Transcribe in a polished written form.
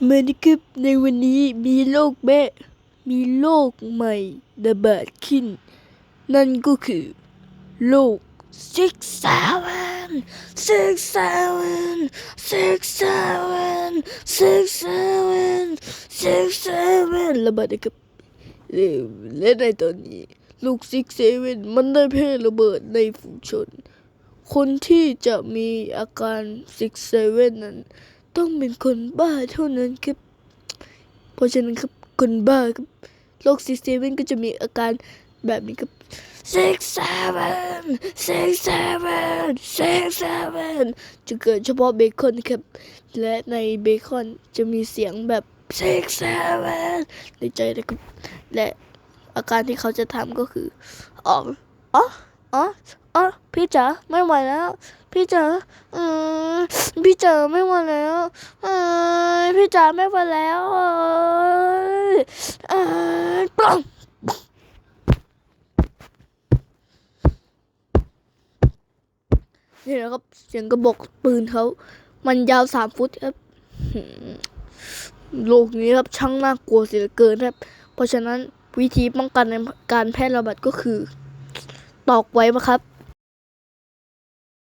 เหมือนนะครับในวันนี้มีโรคใหม่ระบาดขึ้นนั่นก็คือโรค6 7 ระบาดนะครับและในตอนนี้โรค6 7มันได้แพร่ระเบิดในฝูงชนคนที่จะมีอาการ6 7นั้นต้องเป็นคนบ้าเท่านั้นครับเพราะฉะนั้นครับคนบ้าครับโรค6 7ก็จะมีอาการแบบนี้ครับ6 7จะเกิดเฉพาะเบคอนครับและในเบคอนจะมีเสียงแบบ6 7ในใจนะครับและอาการที่เขาจะทำก็คืออ๋ออ๋ออ๋ออ๋อพี่จ๋าไม่ไหวแล้วพี่จ๋าอืมพี่จ๋าไม่ไหวแล้วพี่จ๋าไม่ไหวแล้วปังนี่นะครับเสียงกระบอกปืนเขามันยาว3 ฟุตครับโลกนี้ครับช่างน่ากลัวเสียเหลือเกินครับเพราะฉะนั้นวิธีป้องกันในการแพร่ระบาดก็คือตอกไว้นะครับ